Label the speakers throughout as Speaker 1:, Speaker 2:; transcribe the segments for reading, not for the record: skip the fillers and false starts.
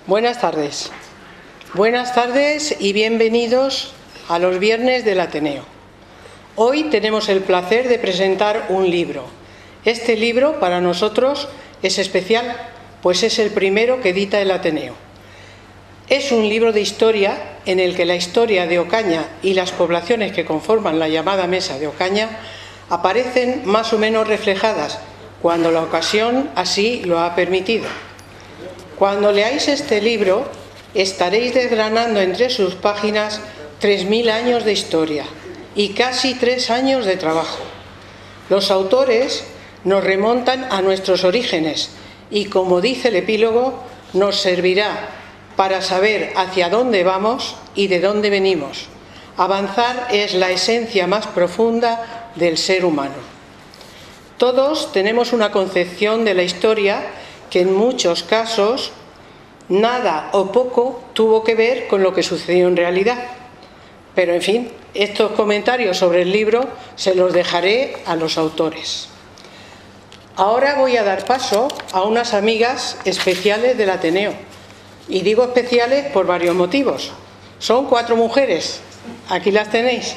Speaker 1: Buenas tardes. Buenas tardes y bienvenidos a los viernes del Ateneo. Hoy tenemos el placer de presentar un libro. Este libro para nosotros es especial, pues es el primero que edita el Ateneo. Es un libro de historia en el que la historia de Ocaña y las poblaciones que conforman la llamada Mesa de Ocaña aparecen más o menos reflejadas, cuando la ocasión así lo ha permitido. Cuando leáis este libro, estaréis desgranando entre sus páginas 3000 años de historia y casi 3 años de trabajo. Los autores nos remontan a nuestros orígenes y, como dice el epílogo, nos servirá para saber hacia dónde vamos y de dónde venimos. Avanzar es la esencia más profunda del ser humano. Todos tenemos una concepción de la historia que en muchos casos nada o poco tuvo que ver con lo que sucedió en realidad. Pero en fin, estos comentarios sobre el libro se los dejaré a los autores. Ahora voy a dar paso a unas amigas especiales del Ateneo. Y digo especiales por varios motivos. Son 4 mujeres, aquí las tenéis.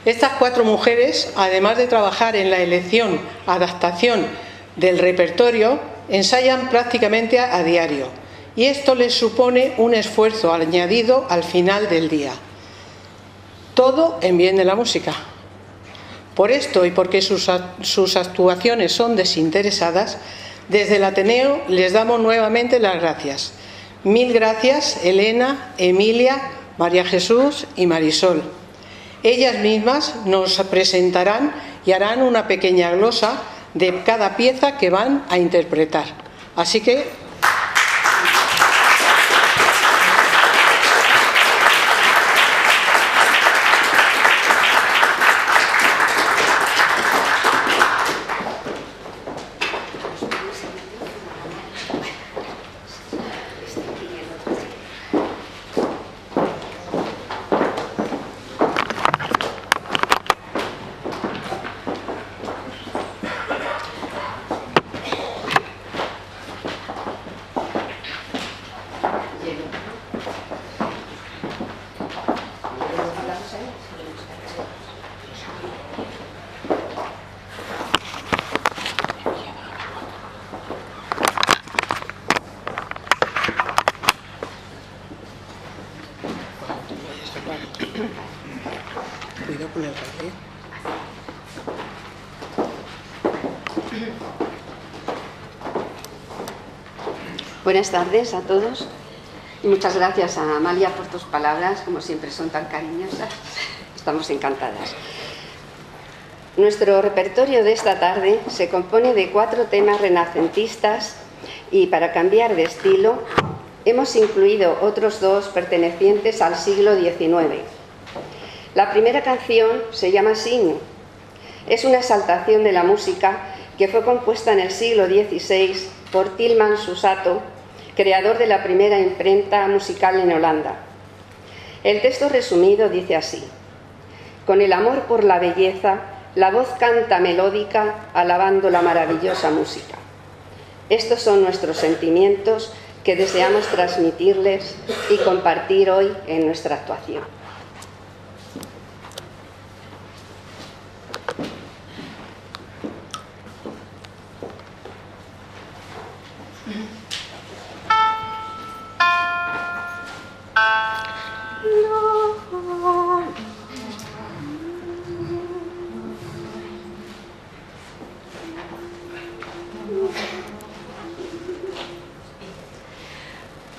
Speaker 1: Estas 4 mujeres, además de trabajar en la elección, adaptación del repertorio, ensayan prácticamente a diario, y esto les supone un esfuerzo añadido al final del día. Todo en bien de la música. Por esto y porque sus actuaciones son desinteresadas, desde el Ateneo les damos nuevamente las gracias. Mil gracias, Elena, Emilia, María Jesús y Marisol. Ellas mismas nos presentarán y harán una pequeña glosa de cada pieza que van a interpretar. Así que cuidado con el café.
Speaker 2: Buenas tardes a todos y muchas gracias a Amalia por tus palabras, como siempre son tan cariñosas. Estamos encantadas. Nuestro repertorio de esta tarde se compone de 4 temas renacentistas y, para cambiar de estilo, hemos incluido otros 2 pertenecientes al siglo XIX. La primera canción se llama Signo. Es una exaltación de la música que fue compuesta en el siglo XVI por Tilman Susato, creador de la primera imprenta musical en Holanda. El texto resumido dice así: con el amor por la belleza, la voz canta melódica alabando la maravillosa música. Estos son nuestros sentimientos que deseamos transmitirles y compartir hoy en nuestra actuación.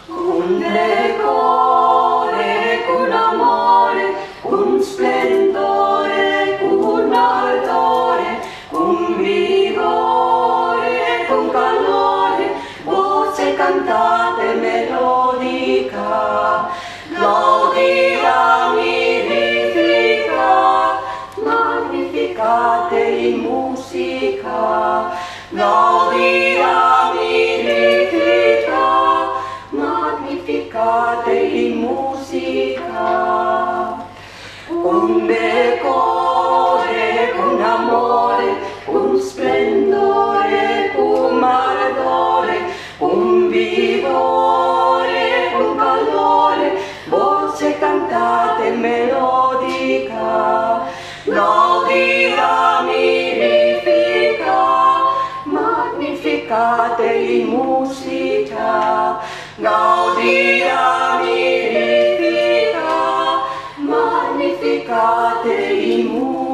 Speaker 3: Un decore, un amore, un splendore, un ardore, un vigore, un calore, voce cantate melodica, gloria mirifica, magnificate in musica, gloria mirifica, magnificate in musica. Un decore, un amore, un splendore, un ardore, un vigore, Magnificate in musica, gaudia mirifica, Magnificate in musica.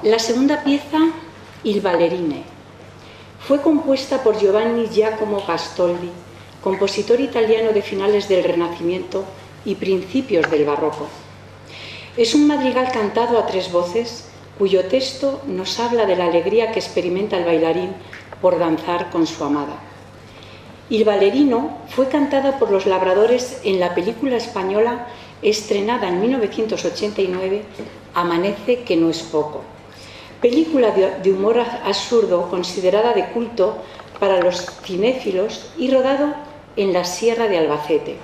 Speaker 4: La segunda pieza, Il Ballerine, fue compuesta por Giovanni Giacomo Gastoldi, compositor italiano de finales del Renacimiento y principios del Barroco. Es un madrigal cantado a tres voces, cuyo texto nos habla de la alegría que experimenta el bailarín por danzar con su amada. Il Ballerino fue cantada por los labradores en la película española estrenada en 1989, Amanece que no es poco. Película de humor absurdo considerada de culto para los cinéfilos y rodado en la Sierra de Albacete.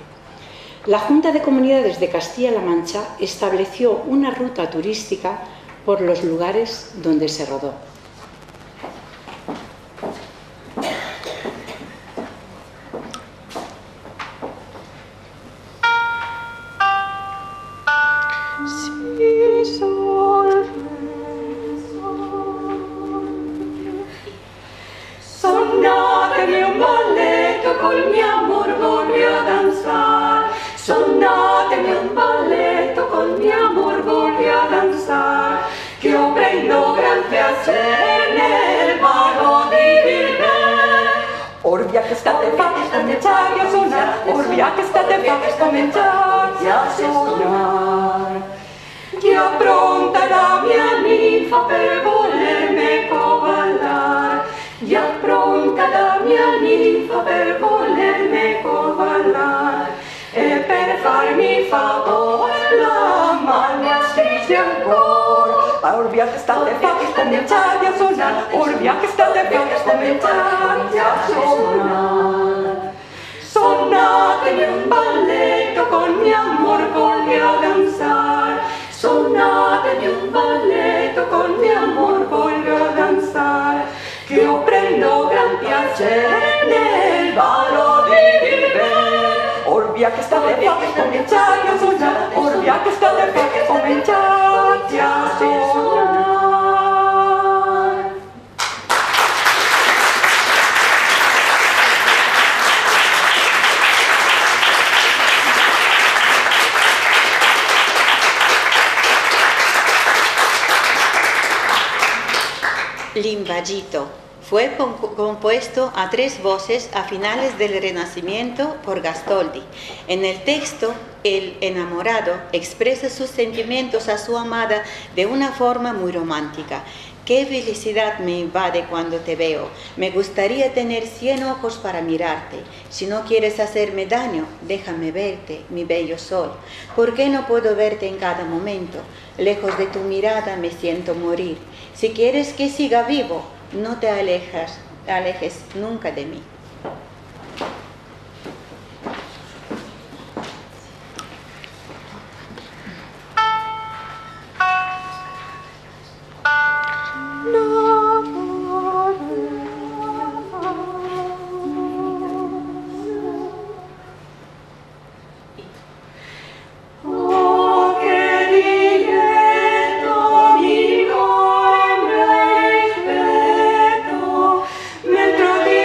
Speaker 4: La Junta de Comunidades de Castilla-La Mancha estableció una ruta turística por los lugares donde se rodó.
Speaker 3: Sonatemi un balletto col mio amor voglio danzar. Sonatemi un balletto col mio amor voglio danzar. Che io prendo gran piacere nel ballo di viver. Orbia che state fatti cominciare a suonare. Orbia che state fatti cominciare a suonare. Io pronta la mia ninfa per volermi covallar. Io pronta la mia ninfa per volermi covallar. E per farmi favore la mano stringe ancora. Orbia che state fatti cominciare a suonare. Orbia che state fatti cominciare a suonare. Sonatemi un balletto con mio amor voglio danzar. Sonatemi un balletto con mio amor voglio danzar. Che io prendo gran piacere nel ballo di viver. Orbia che state fatti cominciare a suonare. Orbia che state fatti cominciare a suonare.
Speaker 5: L'Imbagito fue compuesto a tres voces a finales del Renacimiento por Gastoldi. En el texto, el enamorado expresa sus sentimientos a su amada de una forma muy romántica. Qué felicidad me invade cuando te veo. Me gustaría tener 100 ojos para mirarte. Si no quieres hacerme daño, déjame verte, mi bello sol. ¿Por qué no puedo verte en cada momento? Lejos de tu mirada me siento morir. Si quieres que siga vivo, no te alejes nunca de mí.
Speaker 3: Mentre ti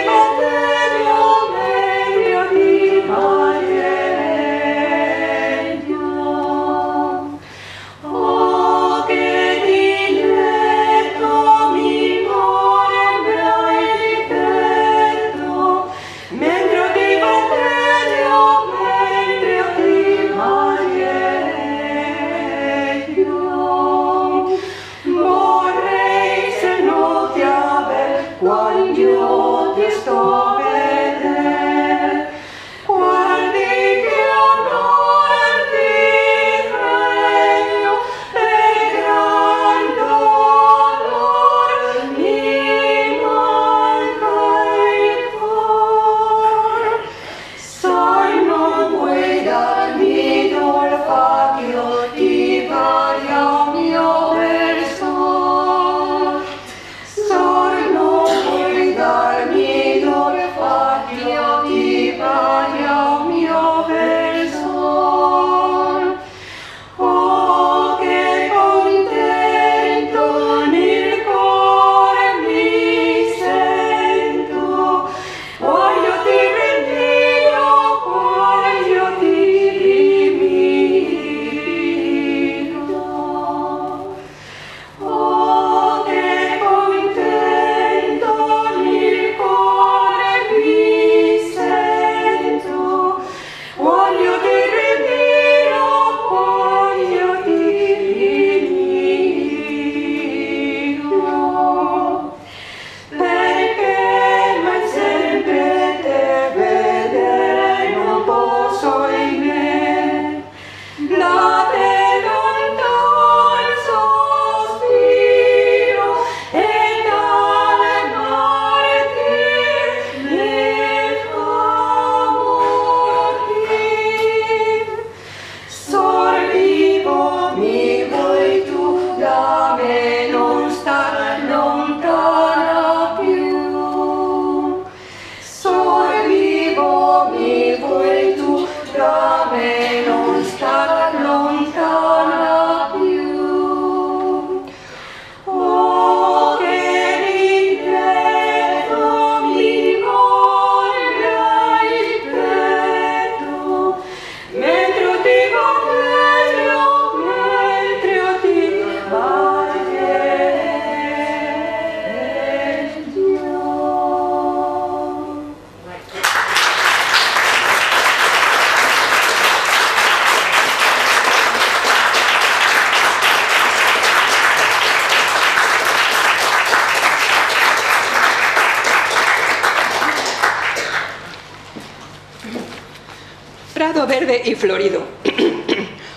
Speaker 6: Prado verde y florido,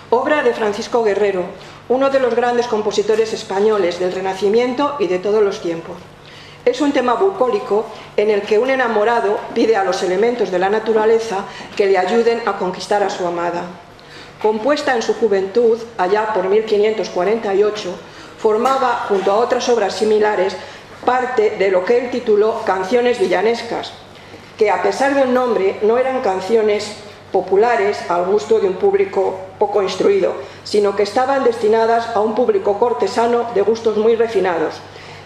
Speaker 6: obra de Francisco Guerrero, uno de los grandes compositores españoles del Renacimiento y de todos los tiempos. Es un tema bucólico en el que un enamorado pide a los elementos de la naturaleza que le ayuden a conquistar a su amada. Compuesta en su juventud, allá por 1548, formaba, junto a otras obras similares, parte de lo que él tituló Canciones villanescas, que a pesar del nombre no eran canciones populares al gusto de un público poco instruido, sino que estaban destinadas a un público cortesano de gustos muy refinados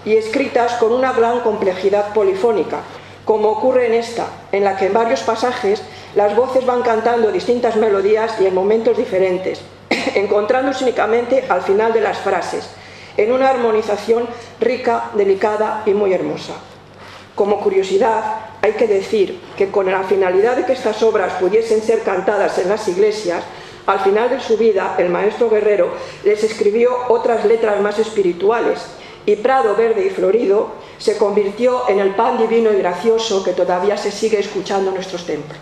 Speaker 6: y escritas con una gran complejidad polifónica, como ocurre en esta, en la que en varios pasajes las voces van cantando distintas melodías y en momentos diferentes, encontrándose únicamente al final de las frases, en una armonización rica, delicada y muy hermosa. Como curiosidad, hay que decir que con la finalidad de que estas obras pudiesen ser cantadas en las iglesias, al final de su vida el maestro Guerrero les escribió otras letras más espirituales, y Prado verde y florido se convirtió en el pan divino y gracioso que todavía se sigue escuchando en nuestros templos.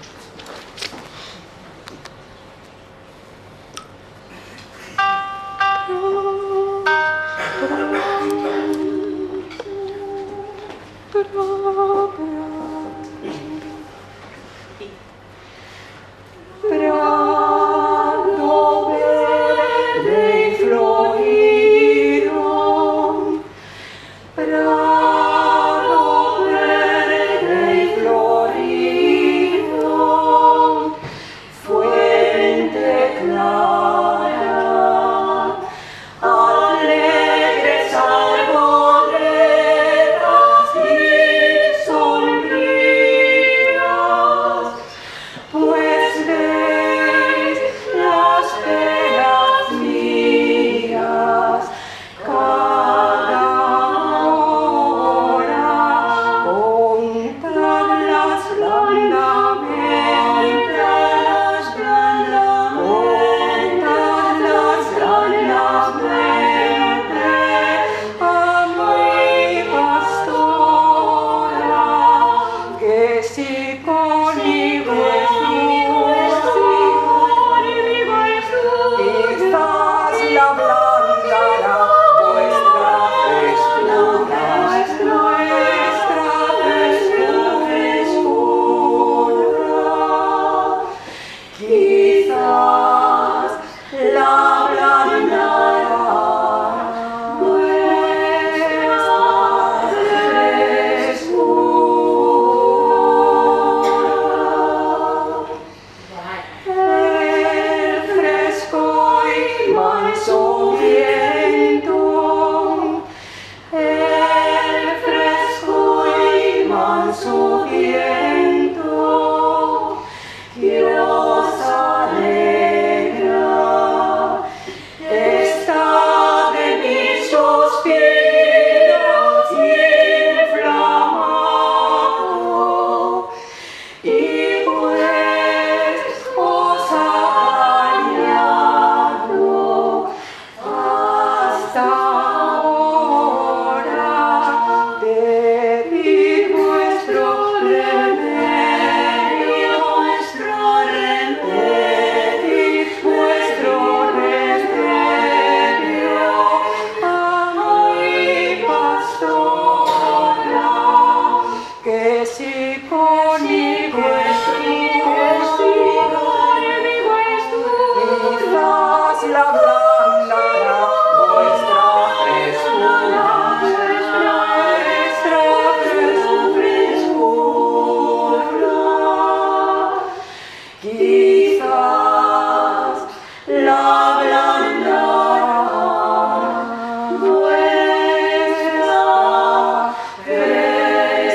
Speaker 3: Prado verde y florido, prado verde y florido, fuente clara, alegres arboledas y sombrías, pues veis las penas mías cada hora, contadlas blandamente, contadlas blandamente a mi pastora, que si conmigo quizás la ablandará vuestra frescura, quizás la ablandará vuestra frescura. El fresco y manso viento, el fresco y manso viento que os alegra, está de mis suspiros inflamado, y pues os ha dañado hasta ahora. Pedid vuestro remedio, pedid vuestro remedio a mi pastora, que si conmigo quizás la ablandará vuestra frescura, quizás la ablandará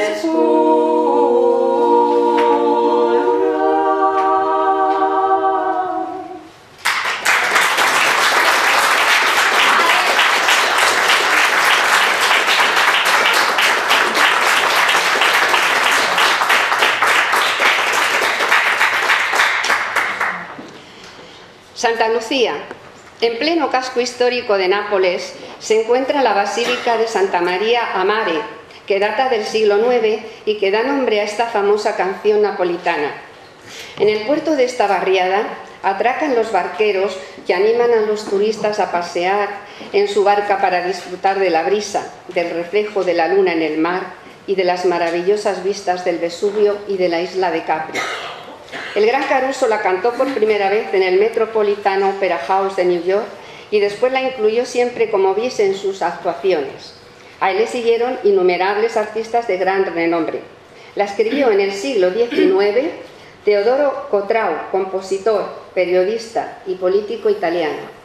Speaker 3: vuestra frescura.
Speaker 2: Santa Lucía. En pleno casco histórico de Nápoles se encuentra la Basílica de Santa María a Mare, que data del siglo IX y que da nombre a esta famosa canción napolitana. En el puerto de esta barriada atracan los barqueros que animan a los turistas a pasear en su barca para disfrutar de la brisa, del reflejo de la luna en el mar y de las maravillosas vistas del Vesubio y de la isla de Capri. El Gran Caruso la cantó por primera vez en el Metropolitan Opera House de New York y después la incluyó siempre como bis en sus actuaciones. A él le siguieron innumerables artistas de gran renombre. La escribió en el siglo XIX Teodoro Cotrao, compositor, periodista y político italiano.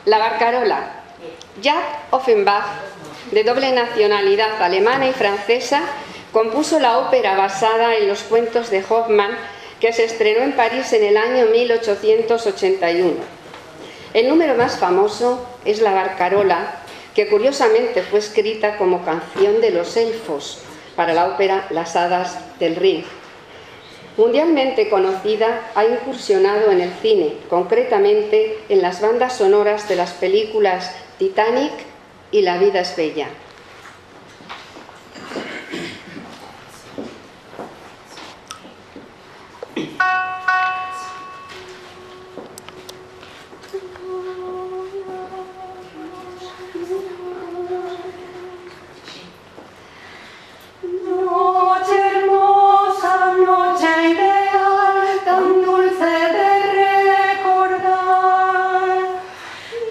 Speaker 2: La Barcarola. Jacques Offenbach, de doble nacionalidad alemana y francesa, compuso la ópera basada en los cuentos de Hoffmann, que se estrenó en París en el año 1881. El número más famoso es La Barcarola, que curiosamente fue escrita como canción de los elfos para la ópera Las Hadas del Rin. Mundialmente conocida, ha incursionado en el cine, concretamente en las bandas sonoras de las películas Titanic y La vida es bella.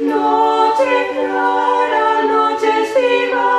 Speaker 3: Noche clara, noche estiva.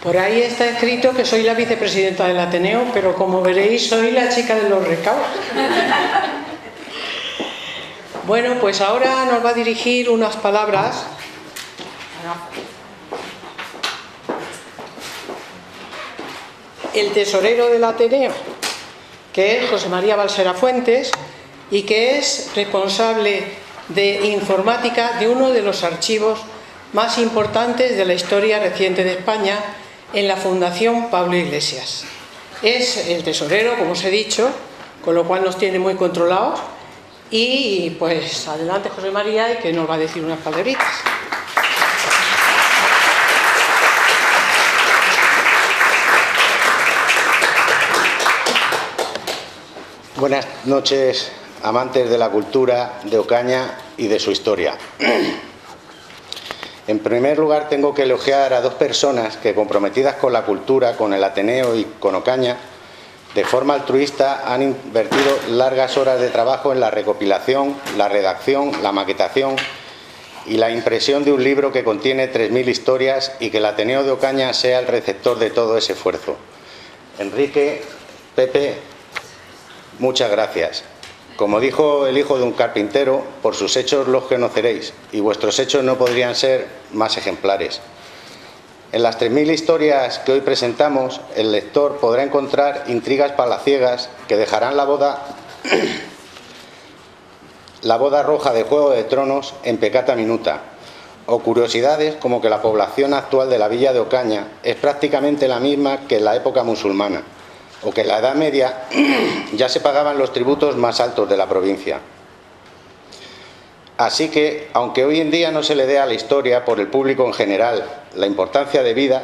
Speaker 1: Por ahí está escrito que soy la vicepresidenta del Ateneo, pero como veréis soy la chica de los recados. Bueno, pues ahora nos va a dirigir unas palabras el tesorero del Ateneo, que es José María Balsera Fuentes y que es responsable de informática de uno de los archivos más importantes de la historia reciente de España, en la Fundación Pablo Iglesias. Es el tesorero, como os he dicho, con lo cual nos tiene muy controlados. Y pues adelante José María, y que nos va a decir unas palabritas.
Speaker 7: Buenas noches, amantes de la cultura de Ocaña y de su historia. En primer lugar, tengo que elogiar a dos personas que, comprometidas con la cultura, con el Ateneo y con Ocaña, de forma altruista han invertido largas horas de trabajo en la recopilación, la redacción, la maquetación y la impresión de un libro que contiene 3.000 historias y que el Ateneo de Ocaña sea el receptor de todo ese esfuerzo. Enrique, Pepe, muchas gracias. Como dijo el hijo de un carpintero, por sus hechos los conoceréis, y vuestros hechos no podrían ser más ejemplares. En las 3.000 historias que hoy presentamos, el lector podrá encontrar intrigas palaciegas que dejarán la boda roja de Juego de Tronos en peccata minuta, o curiosidades como que la población actual de la villa de Ocaña es prácticamente la misma que en la época musulmana, o que en la Edad Media ya se pagaban los tributos más altos de la provincia. Así que, aunque hoy en día no se le dé a la historia por el público en general la importancia debida,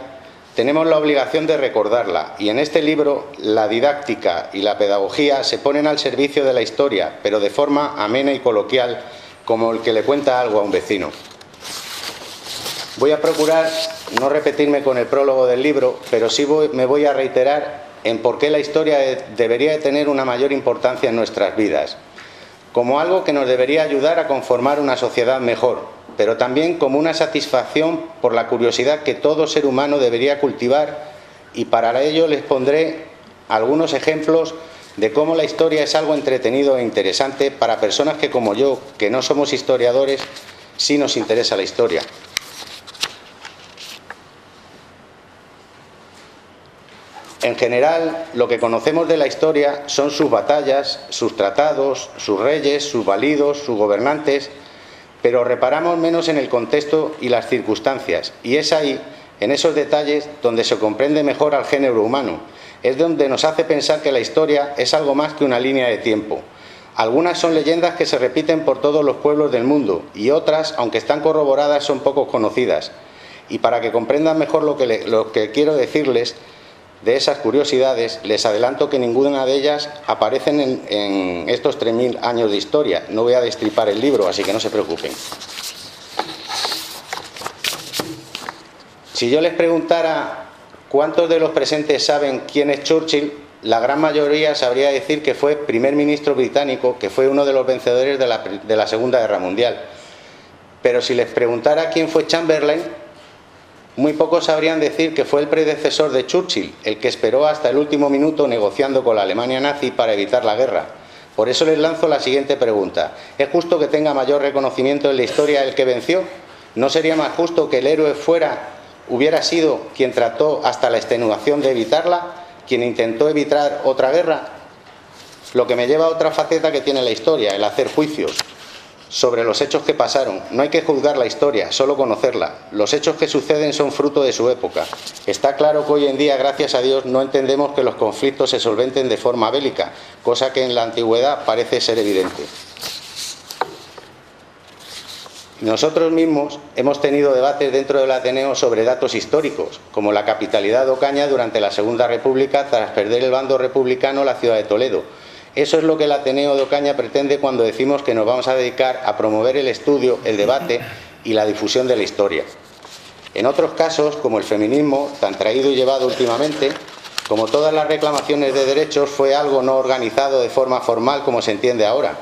Speaker 7: tenemos la obligación de recordarla, y en este libro la didáctica y la pedagogía se ponen al servicio de la historia, pero de forma amena y coloquial, como el que le cuenta algo a un vecino. Voy a procurar no repetirme con el prólogo del libro, pero sí me voy a reiterar en por qué la historia debería de tener una mayor importancia en nuestras vidas, como algo que nos debería ayudar a conformar una sociedad mejor, pero también como una satisfacción por la curiosidad que todo ser humano debería cultivar, y para ello les pondré algunos ejemplos de cómo la historia es algo entretenido e interesante para personas que, como yo, que no somos historiadores, sí nos interesa la historia. En general, lo que conocemos de la historia son sus batallas, sus tratados, sus reyes, sus validos, sus gobernantes, pero reparamos menos en el contexto y las circunstancias, y es ahí, en esos detalles, donde se comprende mejor al género humano. Es donde nos hace pensar que la historia es algo más que una línea de tiempo. Algunas son leyendas que se repiten por todos los pueblos del mundo, y otras, aunque están corroboradas, son poco conocidas. Y para que comprendan mejor lo que quiero decirles de esas curiosidades, les adelanto que ninguna de ellas aparecen en estos 3.000 años de historia. No voy a destripar el libro, así que no se preocupen. Si yo les preguntara cuántos de los presentes saben quién es Churchill, la gran mayoría sabría decir que fue primer ministro británico, que fue uno de los vencedores de la Segunda Guerra Mundial. Pero si les preguntara quién fue Chamberlain, muy pocos sabrían decir que fue el predecesor de Churchill, el que esperó hasta el último minuto negociando con la Alemania nazi para evitar la guerra. Por eso les lanzo la siguiente pregunta. ¿Es justo que tenga mayor reconocimiento en la historia el que venció? ¿No sería más justo que el héroe hubiera sido quien trató hasta la extenuación de evitarla, quien intentó evitar otra guerra? Lo que me lleva a otra faceta que tiene la historia, el hacer juicios sobre los hechos que pasaron. No hay que juzgar la historia, solo conocerla. Los hechos que suceden son fruto de su época. Está claro que hoy en día, gracias a Dios, no entendemos que los conflictos se solventen de forma bélica, cosa que en la antigüedad parece ser evidente. Nosotros mismos hemos tenido debates dentro del Ateneo sobre datos históricos, como la capitalidad de Ocaña durante la Segunda República tras perder el bando republicano la ciudad de Toledo. Eso es lo que el Ateneo de Ocaña pretende cuando decimos que nos vamos a dedicar a promover el estudio, el debate y la difusión de la historia. En otros casos, como el feminismo, tan traído y llevado últimamente, como todas las reclamaciones de derechos, fue algo no organizado de forma formal como se entiende ahora.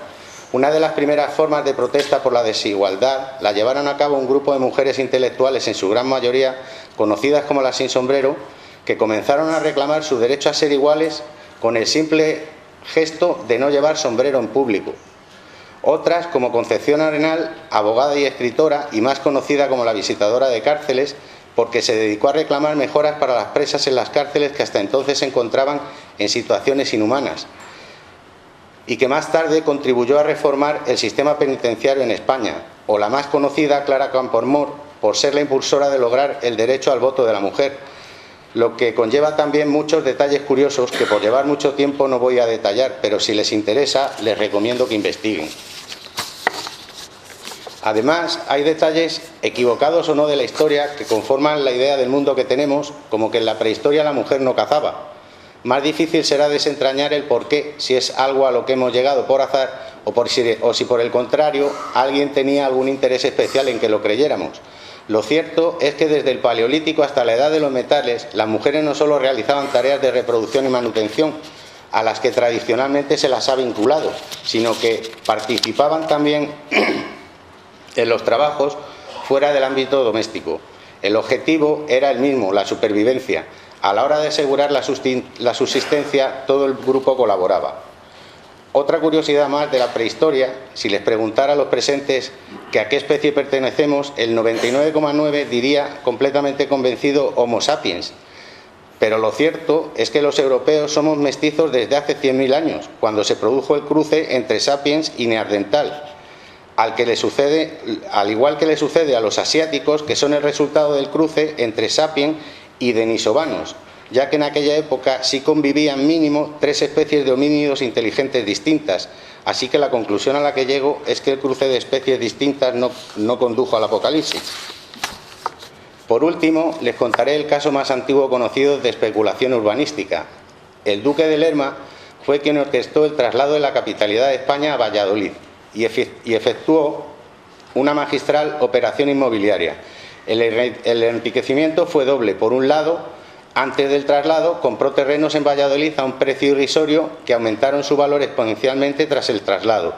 Speaker 7: Una de las primeras formas de protesta por la desigualdad la llevaron a cabo un grupo de mujeres intelectuales, en su gran mayoría conocidas como las sin sombrero, que comenzaron a reclamar su derecho a ser iguales con el simple gesto de no llevar sombrero en público. Otras, como Concepción Arenal, abogada y escritora, y más conocida como la visitadora de cárceles, porque se dedicó a reclamar mejoras para las presas en las cárceles que hasta entonces se encontraban en situaciones inhumanas, y que más tarde contribuyó a reformar el sistema penitenciario en España, o la más conocida, Clara Campoamor, por ser la impulsora de lograr el derecho al voto de la mujer, lo que conlleva también muchos detalles curiosos que por llevar mucho tiempo no voy a detallar, pero si les interesa les recomiendo que investiguen. Además, hay detalles, equivocados o no, de la historia que conforman la idea del mundo que tenemos, como que en la prehistoria la mujer no cazaba. Más difícil será desentrañar el porqué, si es algo a lo que hemos llegado por azar o si por el contrario alguien tenía algún interés especial en que lo creyéramos. Lo cierto es que desde el Paleolítico hasta la Edad de los Metales, las mujeres no solo realizaban tareas de reproducción y manutención, a las que tradicionalmente se las ha vinculado, sino que participaban también en los trabajos fuera del ámbito doméstico. El objetivo era el mismo, la supervivencia. A la hora de asegurar la subsistencia, todo el grupo colaboraba. Otra curiosidad más de la prehistoria: si les preguntara a los presentes que a qué especie pertenecemos, el 99,9% diría completamente convencido Homo sapiens. Pero lo cierto es que los europeos somos mestizos desde hace 100.000 años, cuando se produjo el cruce entre sapiens y neandertal, al igual que le sucede a los asiáticos, que son el resultado del cruce entre sapiens y denisovanos, ya que en aquella época sí convivían mínimo 3 especies de homínidos inteligentes distintas, así que la conclusión a la que llego es que el cruce de especies distintas no condujo al apocalipsis. Por último, les contaré el caso más antiguo conocido de especulación urbanística. El duque de Lerma fue quien orquestó el traslado de la capitalidad de España a Valladolid y efectuó una magistral operación inmobiliaria. El enriquecimiento fue doble. Por un lado, antes del traslado, compró terrenos en Valladolid a un precio irrisorio que aumentaron su valor exponencialmente tras el traslado.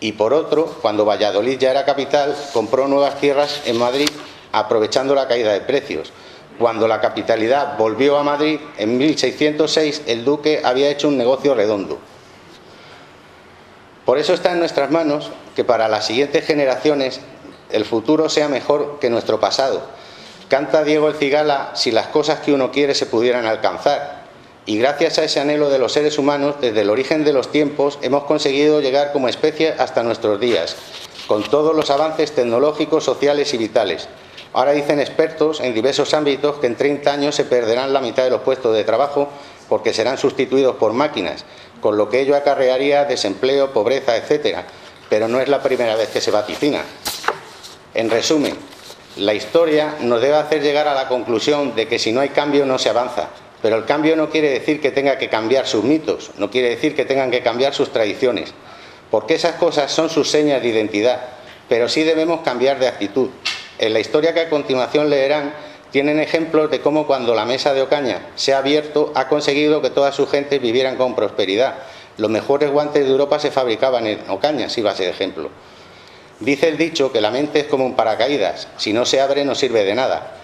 Speaker 7: Y por otro, cuando Valladolid ya era capital, compró nuevas tierras en Madrid, aprovechando la caída de precios. Cuando la capitalidad volvió a Madrid, en 1606, el duque había hecho un negocio redondo. Por eso está en nuestras manos que para las siguientes generaciones el futuro sea mejor que nuestro pasado. Canta Diego el Cigala: si las cosas que uno quiere se pudieran alcanzar. Y gracias a ese anhelo de los seres humanos, desde el origen de los tiempos, hemos conseguido llegar como especie hasta nuestros días, con todos los avances tecnológicos, sociales y vitales. Ahora dicen expertos en diversos ámbitos que en 30 años se perderán la mitad de los puestos de trabajo porque serán sustituidos por máquinas, con lo que ello acarrearía desempleo, pobreza, etc. Pero no es la primera vez que se vaticina. En resumen, la historia nos debe hacer llegar a la conclusión de que si no hay cambio no se avanza, pero el cambio no quiere decir que tenga que cambiar sus mitos, no quiere decir que tengan que cambiar sus tradiciones, porque esas cosas son sus señas de identidad, pero sí debemos cambiar de actitud. En la historia que a continuación leerán, tienen ejemplos de cómo cuando la mesa de Ocaña se ha abierto, ha conseguido que todas sus gentes vivieran con prosperidad. Los mejores guantes de Europa se fabricaban en Ocaña, si va a ser ejemplo. Dice el dicho que la mente es como un paracaídas, si no se abre no sirve de nada.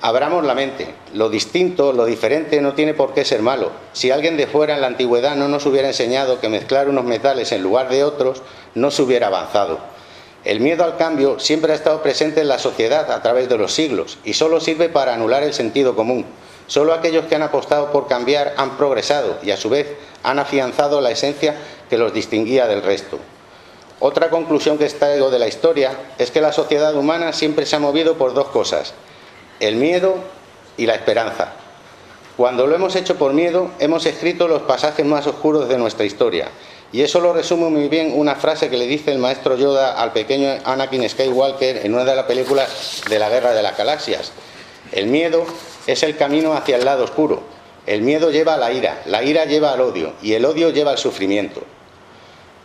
Speaker 7: Abramos la mente. Lo distinto, lo diferente no tiene por qué ser malo. Si alguien de fuera en la antigüedad no nos hubiera enseñado que mezclar unos metales en lugar de otros, no se hubiera avanzado. El miedo al cambio siempre ha estado presente en la sociedad a través de los siglos y solo sirve para anular el sentido común. Solo aquellos que han apostado por cambiar han progresado y a su vez han afianzado la esencia que los distinguía del resto. Otra conclusión que extraigo de la historia es que la sociedad humana siempre se ha movido por dos cosas: el miedo y la esperanza. Cuando lo hemos hecho por miedo, hemos escrito los pasajes más oscuros de nuestra historia, Y eso lo resume muy bien una frase que le dice el maestro Yoda al pequeño Anakin Skywalker en una de las películas de la Guerra de las Galaxias. El miedo es el camino hacia el lado oscuro. El miedo lleva a la ira lleva al odio y el odio lleva al sufrimiento.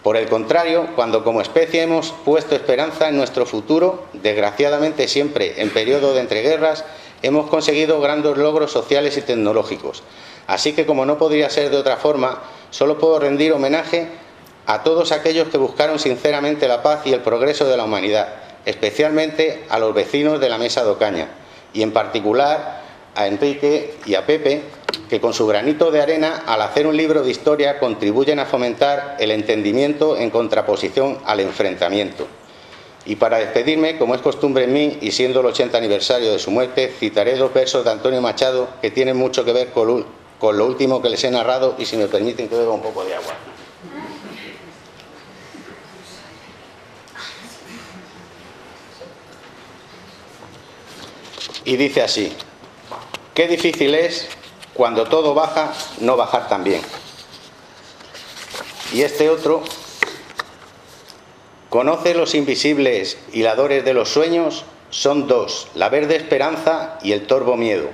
Speaker 7: Por el contrario, cuando como especie hemos puesto esperanza en nuestro futuro, desgraciadamente siempre en periodo de entreguerras, hemos conseguido grandes logros sociales y tecnológicos. Así que, como no podría ser de otra forma, solo puedo rendir homenaje a todos aquellos que buscaron sinceramente la paz y el progreso de la humanidad, especialmente a los vecinos de la Mesa de Ocaña, y en particular a Enrique y a Pepe, que con su granito de arena, al hacer un libro de historia, contribuyen a fomentar el entendimiento en contraposición al enfrentamiento. Y para despedirme, como es costumbre en mí, y siendo el 80 aniversario de su muerte, citaré 2 versos de Antonio Machado que tienen mucho que ver con lo último que les he narrado, y si me permiten que beba un poco de agua. Y dice así: qué difícil es, cuando todo baja, no bajar también. Y este otro: conoce los invisibles hiladores de los sueños, son 2, la verde esperanza y el torvo miedo.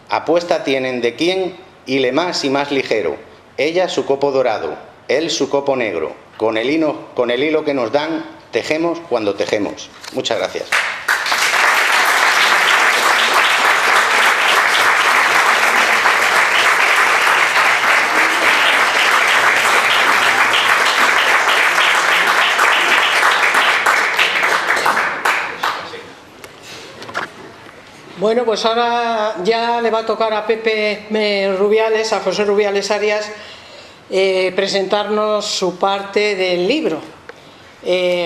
Speaker 7: Apuesta tienen de quién, hile más y más ligero, ella su copo dorado, él su copo negro, con el hilo que nos dan, tejemos cuando tejemos. Muchas gracias.
Speaker 1: Bueno, pues ahora ya le va a tocar a Pepe Rubiales, a José Rubiales Arias, presentarnos su parte del libro.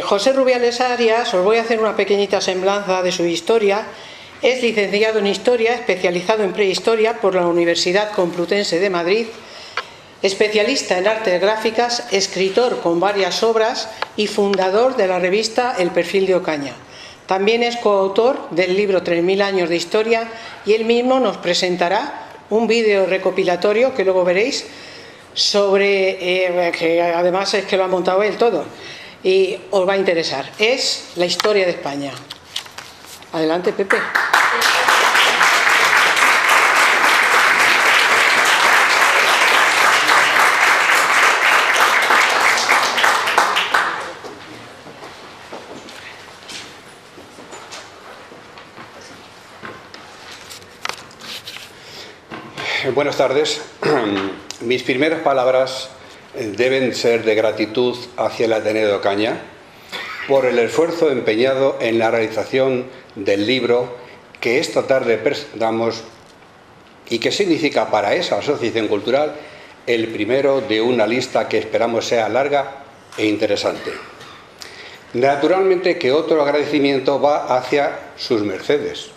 Speaker 1: José Rubiales Arias, os voy a hacer una pequeñita semblanza de su historia. Es licenciado en Historia, especializado en Prehistoria por la Universidad Complutense de Madrid, especialista en artes gráficas, escritor con varias obras y fundador de la revista El Perfil de Ocaña. También es coautor del libro 3000 años de historia, y él mismo nos presentará un vídeo recopilatorio que luego veréis sobre, que además es que lo ha montado él todo y os va a interesar. Es la historia de España. Adelante, Pepe.
Speaker 8: Buenas tardes. Mis primeras palabras deben ser de gratitud hacia el Ateneo de Ocaña por el esfuerzo empeñado en la realización del libro que esta tarde presentamos y que significa para esa asociación cultural el primero de una lista que esperamos sea larga e interesante. Naturalmente que otro agradecimiento va hacia sus mercedes,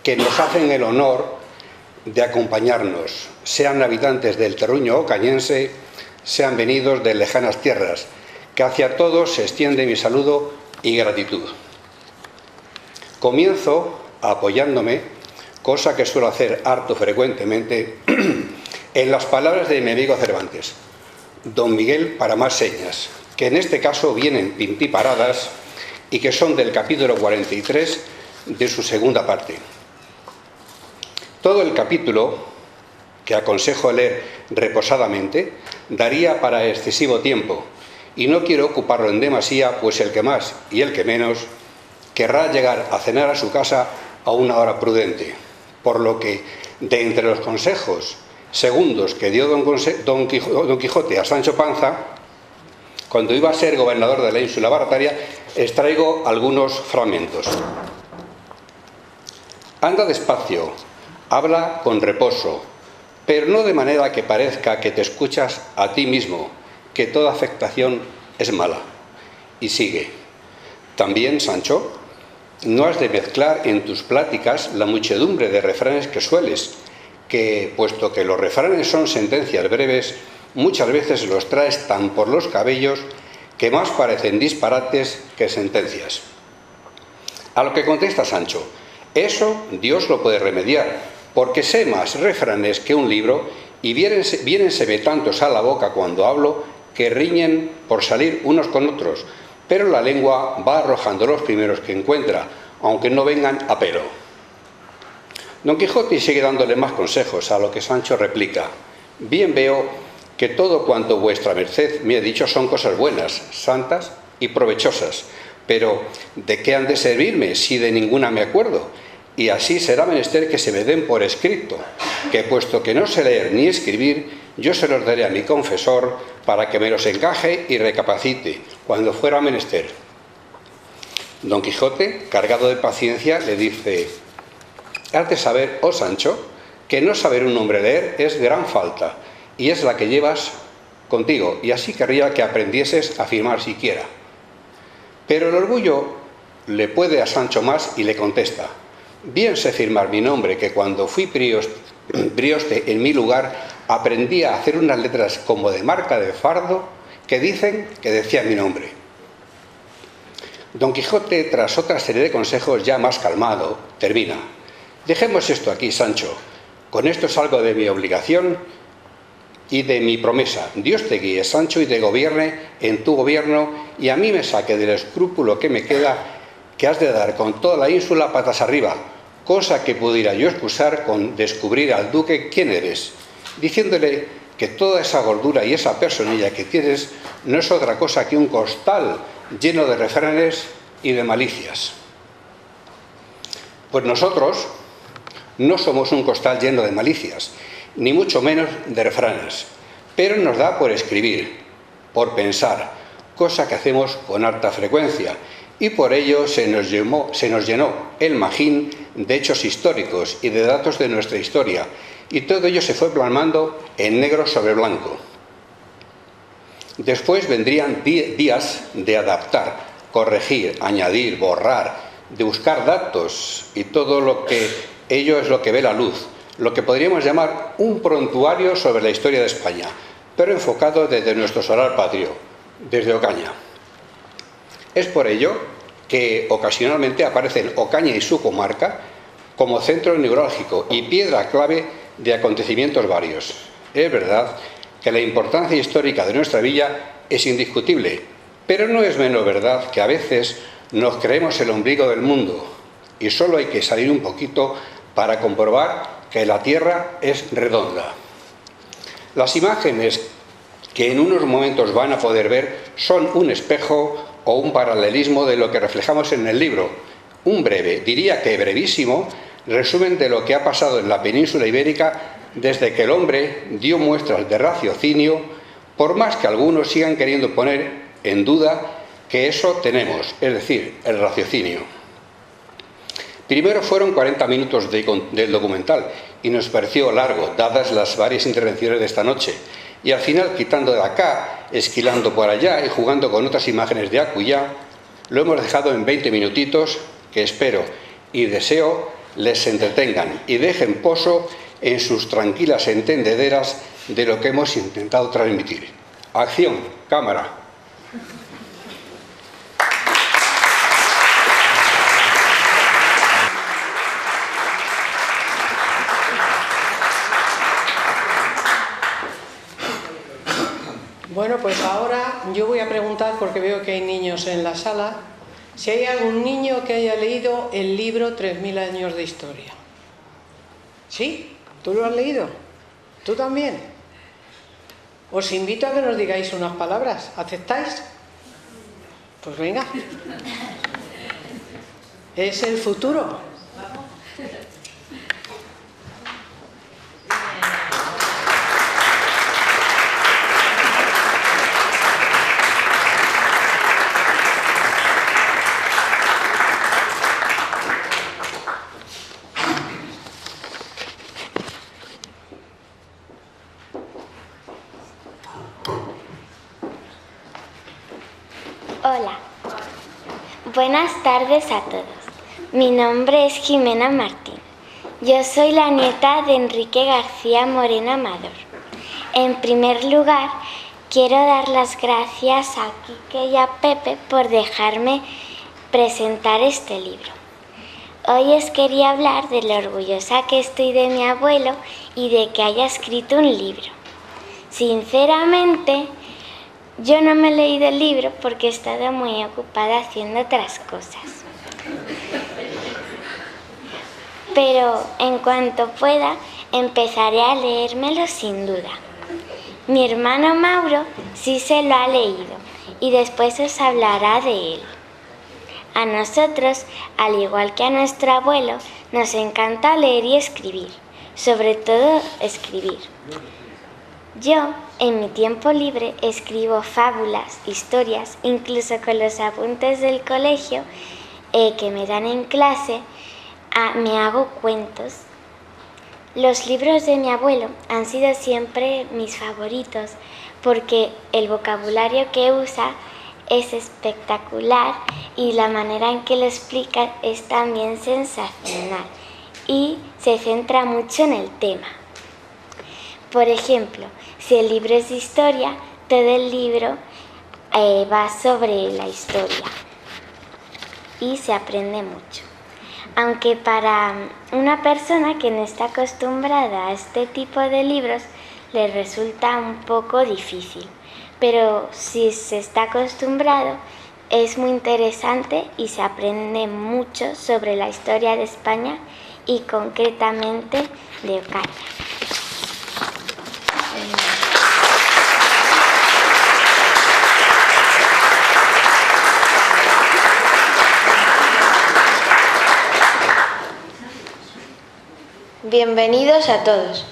Speaker 8: que nos hacen el honor de acompañarnos, sean habitantes del terruño ocañense, sean venidos de lejanas tierras, que hacia todos se extiende mi saludo y gratitud. Comienzo apoyándome, cosa que suelo hacer harto frecuentemente, en las palabras de mi amigo Cervantes, don Miguel para más señas, que en este caso vienen pintiparadas y que son del capítulo 43 de su segunda parte. Todo el capítulo, que aconsejo leer reposadamente, daría para excesivo tiempo, y no quiero ocuparlo en demasía, pues el que más y el que menos querrá llegar a cenar a su casa a una hora prudente, por lo que, de entre los consejos segundos que dio don Quijote a Sancho Panza, cuando iba a ser gobernador de la ínsula Barataria, extraigo algunos fragmentos. Anda despacio, habla con reposo, pero no de manera que parezca que te escuchas a ti mismo, que toda afectación es mala. Y sigue. También, Sancho, no has de mezclar en tus pláticas la muchedumbre de refranes que sueles, que, puesto que los refranes son sentencias breves, muchas veces los traes tan por los cabellos que más parecen disparates que sentencias. A lo que contesta Sancho: eso Dios lo puede remediar, porque sé más refranes que un libro, y viénenseme tantos a la boca cuando hablo, que riñen por salir unos con otros, pero la lengua va arrojando los primeros que encuentra, aunque no vengan a pelo. Don Quijote sigue dándole más consejos, a lo que Sancho replica: bien veo que todo cuanto vuestra merced me ha dicho son cosas buenas, santas y provechosas, pero ¿de qué han de servirme si de ninguna me acuerdo? Y así será menester que se me den por escrito, que puesto que no sé leer ni escribir, yo se los daré a mi confesor para que me los encaje y recapacite cuando fuera menester. Don Quijote, cargado de paciencia, le dice: has de saber, oh Sancho, que no saber un hombre leer es gran falta, y es la que llevas contigo, y así querría que aprendieses a firmar siquiera. Pero el orgullo le puede a Sancho más y le contesta: bien sé firmar mi nombre, que cuando fui brioste en mi lugar, aprendí a hacer unas letras como de marca de fardo que dicen que decía mi nombre. Don Quijote, tras otra serie de consejos ya más calmado, termina: dejemos esto aquí, Sancho, con esto salgo de mi obligación y de mi promesa. Dios te guíe, Sancho, y te gobierne en tu gobierno, y a mí me saque del escrúpulo que me queda, que has de dar con toda la ínsula patas arriba, cosa que pudiera yo excusar con descubrir al duque quién eres, diciéndole que toda esa gordura y esa personilla que tienes no es otra cosa que un costal lleno de refranes y de malicias. Pues nosotros no somos un costal lleno de malicias, ni mucho menos de refranes, pero nos da por escribir, por pensar, cosa que hacemos con harta frecuencia, y por ello se nos llenó el magín de hechos históricos y de datos de nuestra historia, y todo ello se fue plasmando en negro sobre blanco. Después vendrían días de adaptar, corregir, añadir, borrar, de buscar datos, y todo lo que ello es lo que ve la luz, lo que podríamos llamar un prontuario sobre la historia de España, pero enfocado desde nuestro solar patrio, desde Ocaña. Es por ello que ocasionalmente aparecen Ocaña y su comarca como centro neurálgico y piedra clave de acontecimientos varios. Es verdad que la importancia histórica de nuestra villa es indiscutible, pero no es menos verdad que a veces nos creemos el ombligo del mundo y solo hay que salir un poquito para comprobar que la Tierra es redonda. Las imágenes que en unos momentos van a poder ver son un espejo o un paralelismo de lo que reflejamos en el libro, un breve, diría que brevísimo, resumen de lo que ha pasado en la península ibérica desde que el hombre dio muestras de raciocinio, por más que algunos sigan queriendo poner en duda que eso tenemos, es decir, el raciocinio. Primero fueron 40 minutos del documental y nos pareció largo, dadas las varias intervenciones de esta noche, y al final, quitando de acá, esquilando por allá y jugando con otras imágenes de acullá, lo hemos dejado en 20 minutitos que espero y deseo les entretengan y dejen poso en sus tranquilas entendederas de lo que hemos intentado transmitir. Acción, cámara.
Speaker 1: Bueno, pues ahora yo voy a preguntar, porque veo que hay niños en la sala, si hay algún niño que haya leído el libro 3000 años de historia. ¿Sí? ¿Tú lo has leído? ¿Tú también? Os invito a que nos digáis unas palabras. ¿Aceptáis? Pues venga. Es el futuro.
Speaker 9: Hola, buenas tardes a todos. Mi nombre es Jimena Martín. Yo soy la nieta de Enrique García Moreno Amador. En primer lugar, quiero dar las gracias a Quique y a Pepe por dejarme presentar este libro. Hoy os quería hablar de lo orgullosa que estoy de mi abuelo y de que haya escrito un libro. Sinceramente, Yo no me he leído el libro porque he estado muy ocupada haciendo otras cosas. Pero en cuanto pueda, empezaré a leérmelo sin duda. Mi hermano Mauro sí se lo ha leído y después os hablará de él. A nosotros, al igual que a nuestro abuelo, nos encanta leer y escribir, sobre todo escribir. Yo, en mi tiempo libre, escribo fábulas, historias, incluso con los apuntes del colegio que me dan en clase, me hago cuentos. Los libros de mi abuelo han sido siempre mis favoritos porque el vocabulario que usa es espectacular y la manera en que lo explica es también sensacional y se centra mucho en el tema. Por ejemplo, si el libro es de historia, todo el libro va sobre la historia y se aprende mucho. Aunque para una persona que no está acostumbrada a este tipo de libros le resulta un poco difícil, pero si se está acostumbrado es muy interesante y se aprende mucho sobre la historia de España y concretamente de Ocaña.
Speaker 10: Bienvenidos a todos.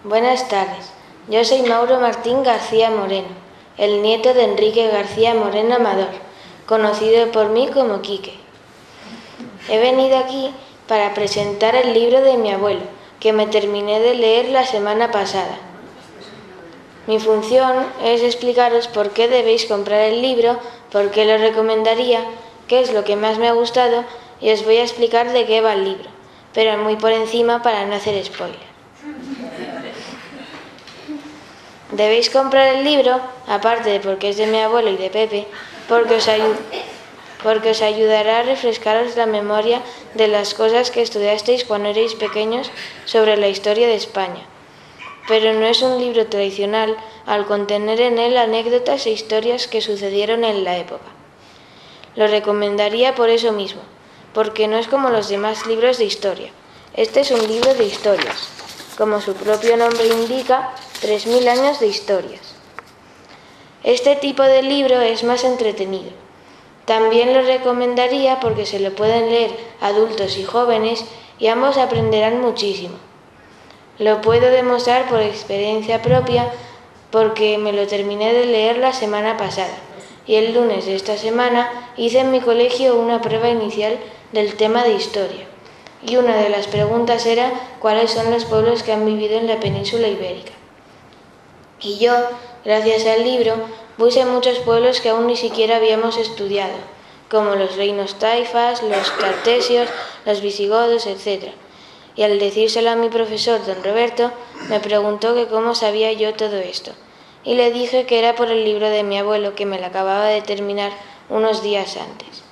Speaker 10: Buenas tardes. Yo soy Mauro Martín García Moreno, el nieto de Enrique García Moreno Amador, conocido por mí como Quique. He venido aquí para presentar el libro de mi abuelo, que me terminé de leer la semana pasada. Mi función es explicaros por qué debéis comprar el libro, por qué lo recomendaría, qué es lo que más me ha gustado y os voy a explicar de qué va el libro, pero muy por encima para no hacer spoiler. Debéis comprar el libro, aparte de porque es de mi abuelo y de Pepe, porque os ayudará a refrescaros la memoria de las cosas que estudiasteis cuando erais pequeños sobre la historia de España. Pero no es un libro tradicional al contener en él anécdotas e historias que sucedieron en la época. Lo recomendaría por eso mismo, porque no es como los demás libros de historia. Este es un libro de historias. Como su propio nombre indica, 3000 años de historias. Este tipo de libro es más entretenido. También lo recomendaría porque se lo pueden leer adultos y jóvenes y ambos aprenderán muchísimo. Lo puedo demostrar por experiencia propia porque me lo terminé de leer la semana pasada y el lunes de esta semana hice en mi colegio una prueba inicial del tema de historia. Y una de las preguntas era cuáles son los pueblos que han vivido en la península ibérica. Y yo, gracias al libro, puse muchos pueblos que aún ni siquiera habíamos estudiado, como los reinos taifas, los cartesios, los visigodos, etc. Y al decírselo a mi profesor, don Roberto, me preguntó que cómo sabía yo todo esto. Y le dije que era por el libro de mi abuelo, que me lo acababa de terminar unos días antes.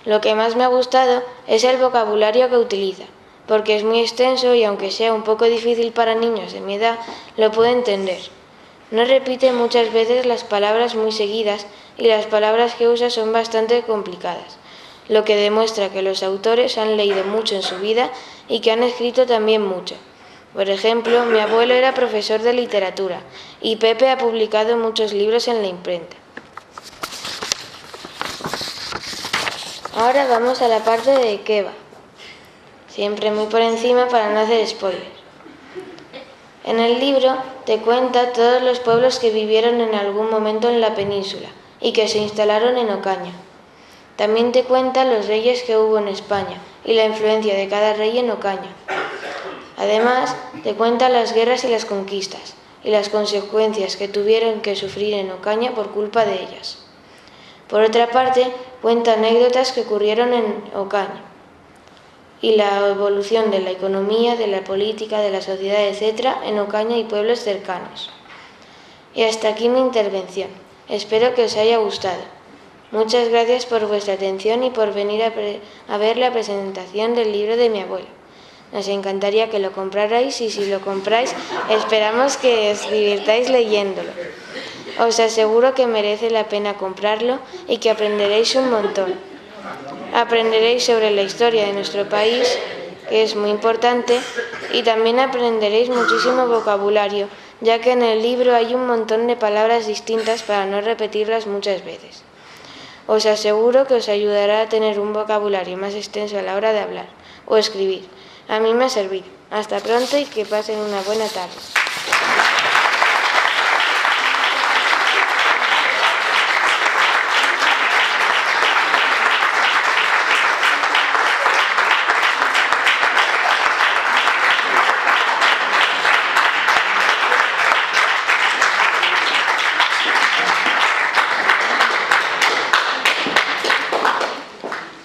Speaker 10: Lo que más me ha gustado es el vocabulario que utiliza, porque es muy extenso y aunque sea un poco difícil para niños de mi edad, lo puedo entender. No repite muchas veces las palabras muy seguidas y las palabras que usa son bastante complicadas, lo que demuestra que los autores han leído mucho en su vida y que han escrito también mucho. Por ejemplo, mi abuelo era profesor de literatura y Pepe ha publicado muchos libros en la imprenta. Ahora vamos a la parte de qué va, siempre muy por encima para no hacer spoilers. En el libro te cuenta todos los pueblos que vivieron en algún momento en la península y que se instalaron en Ocaña. También te cuenta los reyes que hubo en España y la influencia de cada rey en Ocaña. Además, te cuenta las guerras y las conquistas y las consecuencias que tuvieron que sufrir en Ocaña por culpa de ellas. Por otra parte, cuenta anécdotas que ocurrieron en Ocaña y la evolución de la economía, de la política, de la sociedad, etc. en Ocaña y pueblos cercanos. Y hasta aquí mi intervención. Espero que os haya gustado. Muchas gracias por vuestra atención y por venir a ver la presentación del libro de mi abuelo. Nos encantaría que lo comprarais y si lo compráis, esperamos que os divirtáis leyéndolo. Os aseguro que merece la pena comprarlo y que aprenderéis un montón. Aprenderéis sobre la historia de nuestro país, que es muy importante, y también aprenderéis muchísimo vocabulario, ya que en el libro hay un montón de palabras distintas para no repetirlas muchas veces. Os aseguro que os ayudará a tener un vocabulario más extenso a la hora de hablar o escribir. A mí me ha servido. Hasta pronto y que pasen una buena tarde.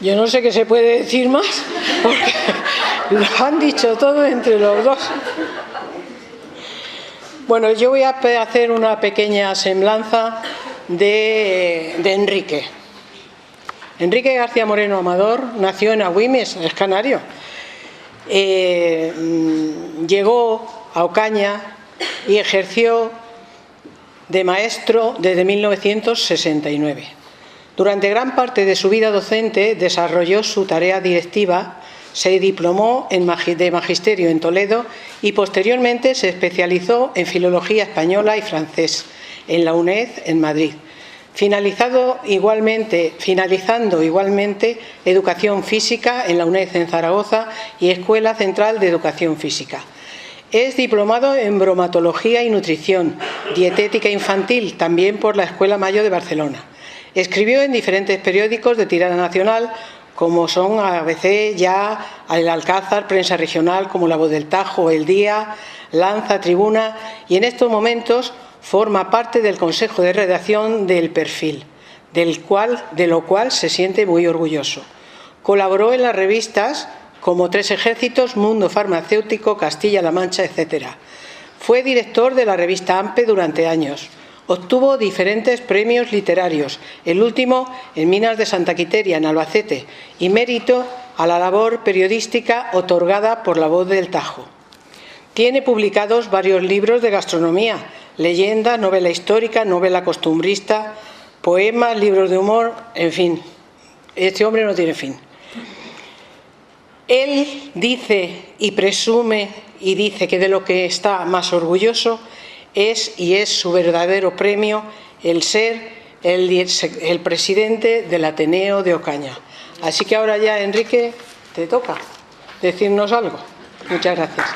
Speaker 1: Yo no sé qué se puede decir más, porque lo han dicho todo entre los dos. Bueno, yo voy a hacer una pequeña semblanza de Enrique. Enrique García Moreno Amador nació en Agüimes, es canario. Llegó a Ocaña y ejerció de maestro desde 1969. Durante gran parte de su vida docente desarrolló su tarea directiva, se diplomó de magisterio en Toledo y posteriormente se especializó en filología española y francés en la UNED en Madrid, finalizando igualmente educación física en la UNED en Zaragoza y Escuela Central de Educación Física. Es diplomado en bromatología y nutrición, dietética infantil, también por la Escuela Mayo de Barcelona. Escribió en diferentes periódicos de tirada nacional, como son ABC, Ya, El Alcázar, Prensa Regional, como La Voz del Tajo, El Día, Lanza, Tribuna, y en estos momentos forma parte del Consejo de Redacción del Perfil, de lo cual se siente muy orgulloso. Colaboró en las revistas como Tres Ejércitos, Mundo Farmacéutico, Castilla-La Mancha, etc. Fue director de la revista AMPE durante años. Obtuvo diferentes premios literarios, el último en Minas de Santa Quiteria, en Albacete, y mérito a la labor periodística otorgada por La Voz del Tajo. Tiene publicados varios libros de gastronomía, leyenda, novela histórica, novela costumbrista, poemas, libros de humor, en fin, este hombre no tiene fin. Él dice y presume y dice que de lo que está más orgulloso es su verdadero premio el ser el presidente del Ateneo de Ocaña. Así que ahora ya, Enrique, te toca decirnos algo. Muchas gracias.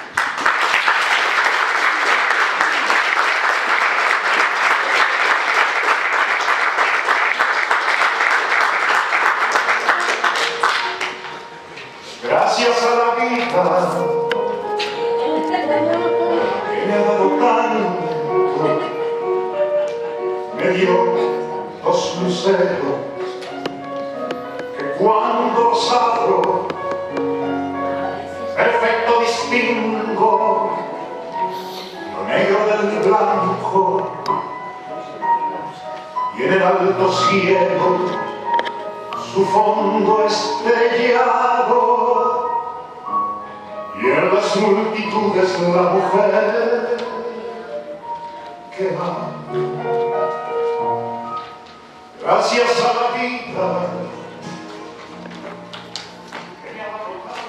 Speaker 11: Gracias a la vida que me ha dado tanto, me dio dos luceros que cuando los abro perfecto distingo lo negro del blanco, y en el alto cielo su fondo estrellado, y en las multitudes la mujer que va. Gracias a la vida que me ha dado tanto.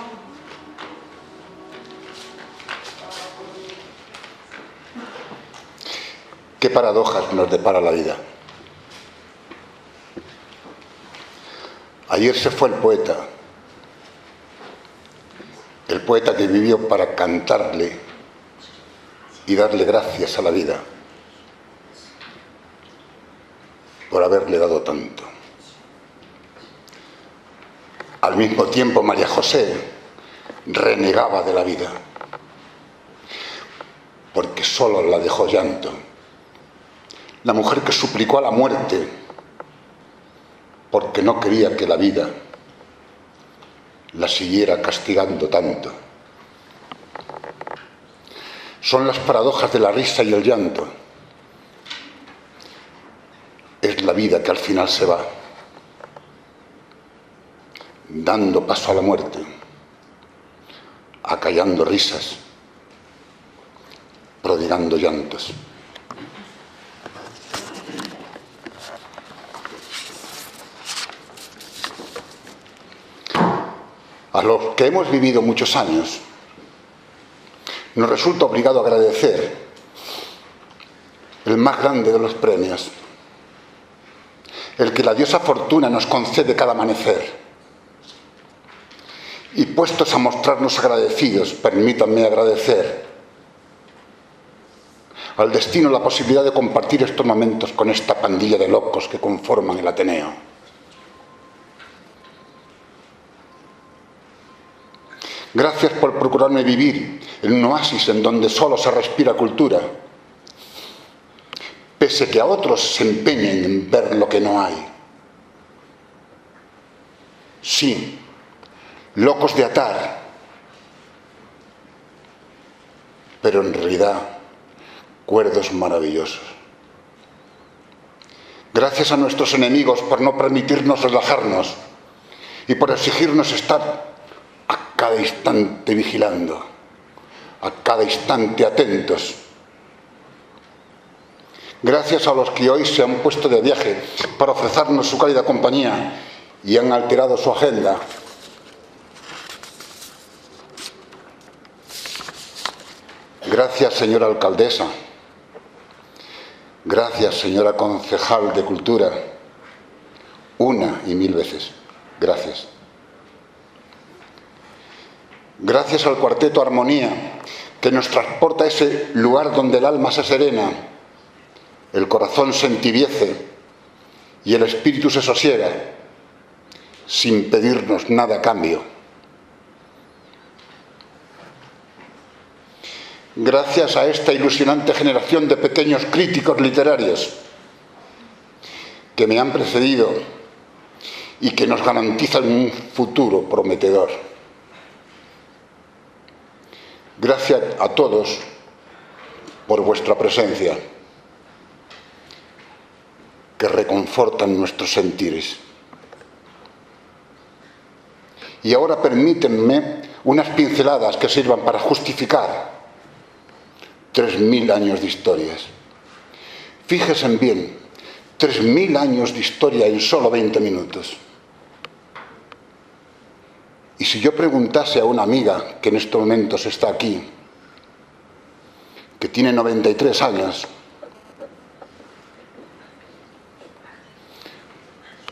Speaker 12: ¿Qué paradojas nos depara la vida? Ayer se fue el poeta que vivió para cantarle y darle gracias a la vida por haberle dado tanto. Al mismo tiempo, María José renegaba de la vida porque solo la dejó llanto. La mujer que suplicó a la muerte porque no quería que la vida la siguiera castigando tanto. Son las paradojas de la risa y el llanto. Es la vida que al final se va, dando paso a la muerte, acallando risas, prodigando llantos. a los que hemos vivido muchos años, nos resulta obligado a agradecer el más grande de los premios, el que la diosa Fortuna nos concede cada amanecer. Y puestos a mostrarnos agradecidos, permítanme agradecer al destino la posibilidad de compartir estos momentos con esta pandilla de locos que conforman el Ateneo. Gracias por procurarme vivir en un oasis en donde solo se respira cultura, pese que a otros se empeñen en ver lo que no hay. Sí, locos de atar, pero en realidad cuerdos maravillosos. Gracias a nuestros enemigos por no permitirnos relajarnos y por exigirnos estar a cada instante vigilando, a cada instante atentos. Gracias a los que hoy se han puesto de viaje para ofrecernos su cálida compañía y han alterado su agenda. Gracias, señora alcaldesa. Gracias, señora concejal de Cultura. Una y mil veces. Gracias. Gracias al Cuarteto Armonía, que nos transporta a ese lugar donde el alma se serena, el corazón se entibiece y el espíritu se sosiega, sin pedirnos nada a cambio. Gracias a esta ilusionante generación de pequeños críticos literarios que me han precedido y que nos garantizan un futuro prometedor. Gracias a todos por vuestra presencia, que reconfortan nuestros sentires. Y ahora permítanme unas pinceladas que sirvan para justificar 3000 años de historias. Fíjense bien, 3000 años de historia en solo 20 minutos. Y si yo preguntase a una amiga que en estos momentos está aquí, que tiene 93 años,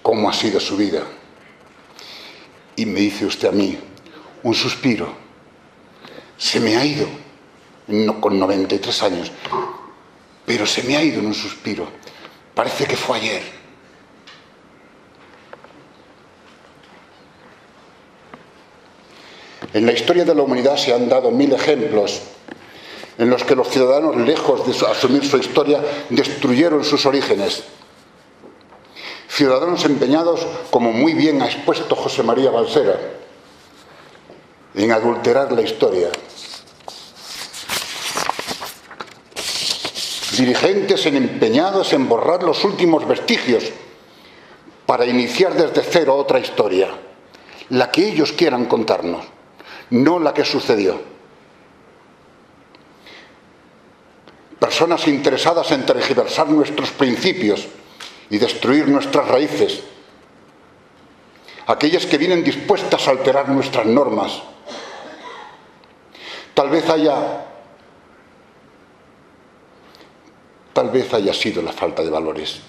Speaker 12: ¿cómo ha sido su vida? Y me dice usted a mí, un suspiro, se me ha ido, con 93 años, pero se me ha ido en un suspiro, parece que fue ayer. En la historia de la humanidad se han dado 1000 ejemplos en los que los ciudadanos, lejos de asumir su historia, destruyeron sus orígenes. Ciudadanos empeñados, como muy bien ha expuesto José María Balsera, en adulterar la historia. Dirigentes empeñados en borrar los últimos vestigios para iniciar desde cero otra historia, la que ellos quieran contarnos, no la que sucedió. Personas interesadas en tergiversar nuestros principios y destruir nuestras raíces. Aquellas que vienen dispuestas a alterar nuestras normas. Tal vez haya sido la falta de valores,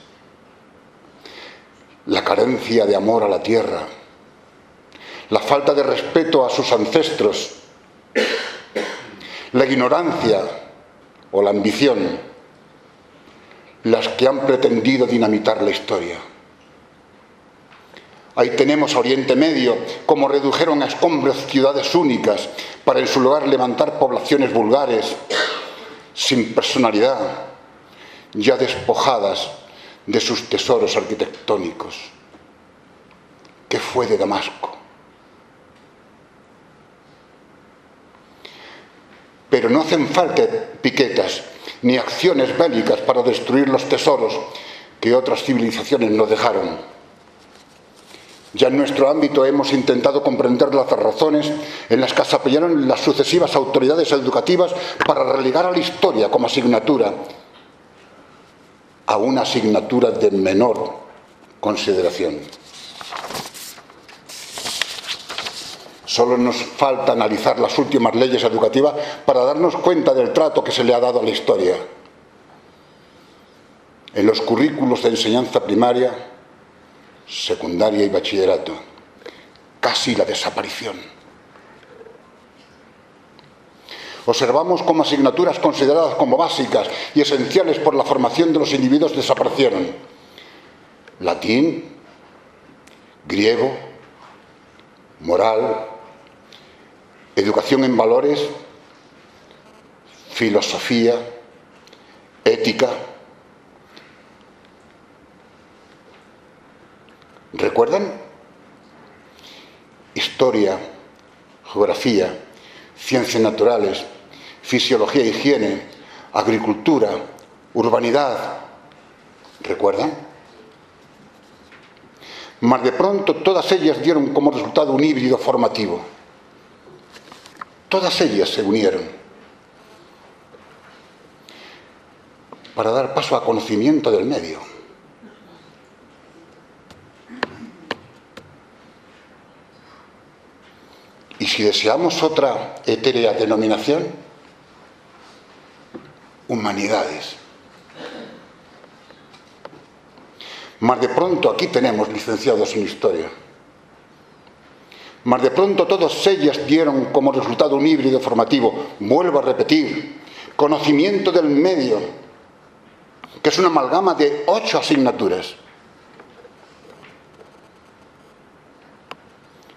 Speaker 12: la carencia de amor a la tierra, la falta de respeto a sus ancestros, la ignorancia o la ambición, las que han pretendido dinamitar la historia. Ahí tenemos a Oriente Medio, como redujeron a escombros ciudades únicas para en su lugar levantar poblaciones vulgares, sin personalidad, ya despojadas de sus tesoros arquitectónicos. ¿Qué fue de Damasco? Pero no hacen falta piquetas ni acciones bélicas para destruir los tesoros que otras civilizaciones nos dejaron. Ya en nuestro ámbito hemos intentado comprender las razones en las que se apoyaron las sucesivas autoridades educativas para relegar a la historia como asignatura a una asignatura de menor consideración. Solo nos falta analizar las últimas leyes educativas para darnos cuenta del trato que se le ha dado a la historia. En los currículos de enseñanza primaria, secundaria y bachillerato, casi la desaparición. Observamos cómo asignaturas consideradas como básicas y esenciales por la formación de los individuos desaparecieron. Latín, griego, moral, educación en valores, filosofía, ética. ¿Recuerdan? Historia, geografía, ciencias naturales, fisiología e higiene, agricultura, urbanidad. ¿Recuerdan? Mas de pronto todas ellas dieron como resultado un híbrido formativo. Todas ellas se unieron para dar paso a conocimiento del medio. Y si deseamos otra etérea denominación, humanidades. Mas de pronto aquí tenemos licenciados en historia. Mas de pronto todas ellas dieron como resultado un híbrido formativo. Vuelvo a repetir, conocimiento del medio, que es una amalgama de 8 asignaturas.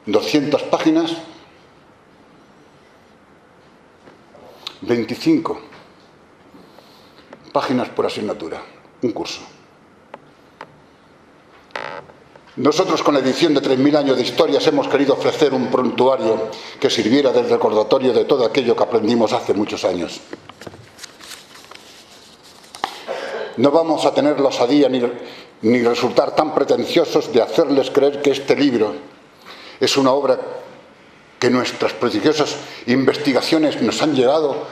Speaker 12: 200 páginas, 25 páginas por asignatura, un curso. Nosotros, con la edición de 3000 años de historias, hemos querido ofrecer un prontuario que sirviera del recordatorio de todo aquello que aprendimos hace muchos años. No vamos a tener la osadía ni resultar tan pretenciosos de hacerles creer que este libro es una obra que nuestras prestigiosas investigaciones nos han llegado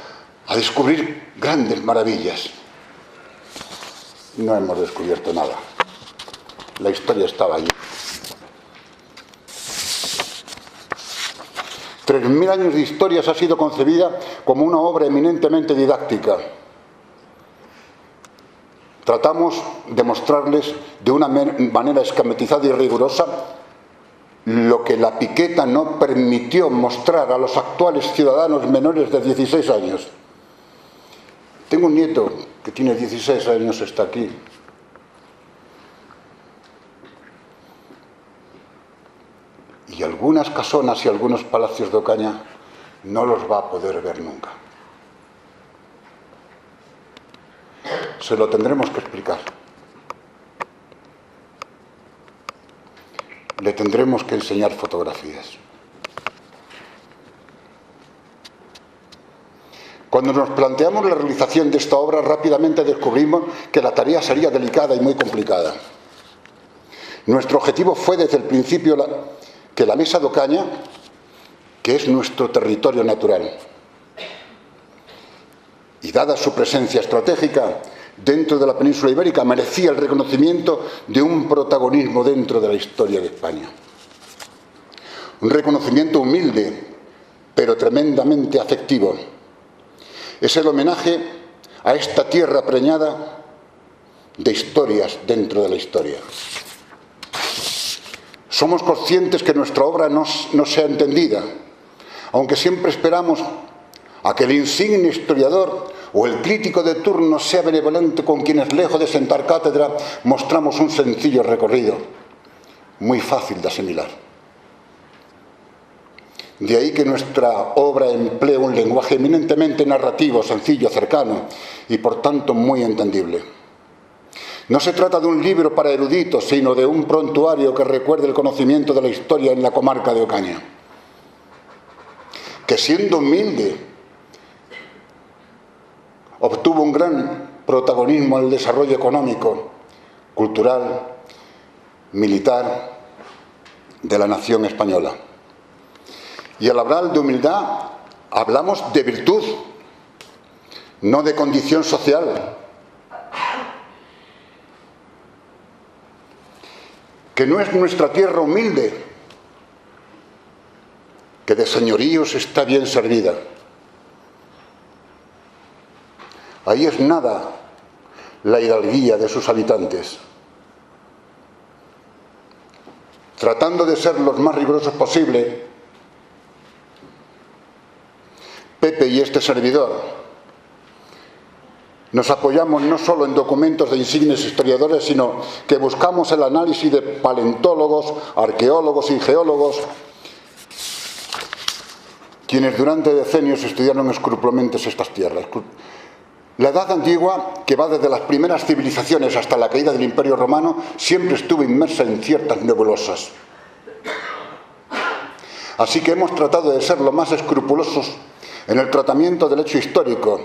Speaker 12: a descubrir grandes maravillas. No hemos descubierto nada. La historia estaba allí. 3000 años de historias ha sido concebida como una obra eminentemente didáctica. Tratamos de mostrarles de una manera esquematizada y rigurosa lo que la Piqueta no permitió mostrar a los actuales ciudadanos menores de 16 años. Tengo un nieto que tiene 16 años, está aquí. Y algunas casonas y algunos palacios de Ocaña no los va a poder ver nunca. Se lo tendremos que explicar. Le tendremos que enseñar fotografías. Cuando nos planteamos la realización de esta obra, rápidamente descubrimos que la tarea sería delicada y muy complicada. Nuestro objetivo fue desde el principio que la Mesa de Ocaña, que es nuestro territorio natural, y dada su presencia estratégica dentro de la península ibérica, merecía el reconocimiento de un protagonismo dentro de la historia de España. Un reconocimiento humilde, pero tremendamente afectivo. Es el homenaje a esta tierra preñada de historias dentro de la historia. Somos conscientes que nuestra obra no sea entendida, aunque siempre esperamos a que el insigne historiador o el crítico de turno sea benevolente con quienes, lejos de sentar cátedra, mostramos un sencillo recorrido, muy fácil de asimilar. De ahí que nuestra obra emplee un lenguaje eminentemente narrativo, sencillo, cercano y por tanto muy entendible. No se trata de un libro para eruditos, sino de un prontuario que recuerde el conocimiento de la historia en la comarca de Ocaña, que siendo humilde obtuvo un gran protagonismo en el desarrollo económico, cultural, militar de la nación española. Y al hablar de humildad hablamos de virtud, no de condición social. Que no es nuestra tierra humilde, que de señoríos está bien servida. Ahí es nada la hidalguía de sus habitantes. Tratando de ser los más rigurosos posible, Pepe y este servidor nos apoyamos no solo en documentos de insignes historiadores, sino que buscamos el análisis de paleontólogos, arqueólogos y geólogos, quienes durante decenios estudiaron escrupulosamente estas tierras. La Edad Antigua, que va desde las primeras civilizaciones hasta la caída del Imperio Romano, siempre estuvo inmersa en ciertas nebulosas. Así que hemos tratado de ser lo más escrupulosos en el tratamiento del hecho histórico,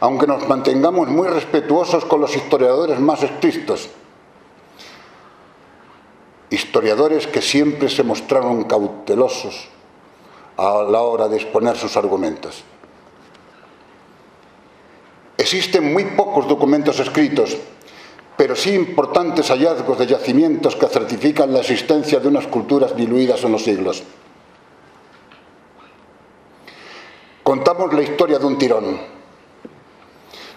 Speaker 12: aunque nos mantengamos muy respetuosos con los historiadores más estrictos. Historiadores que siempre se mostraron cautelosos a la hora de exponer sus argumentos. Existen muy pocos documentos escritos, pero sí importantes hallazgos de yacimientos que certifican la existencia de unas culturas diluidas en los siglos. Contamos la historia de un tirón,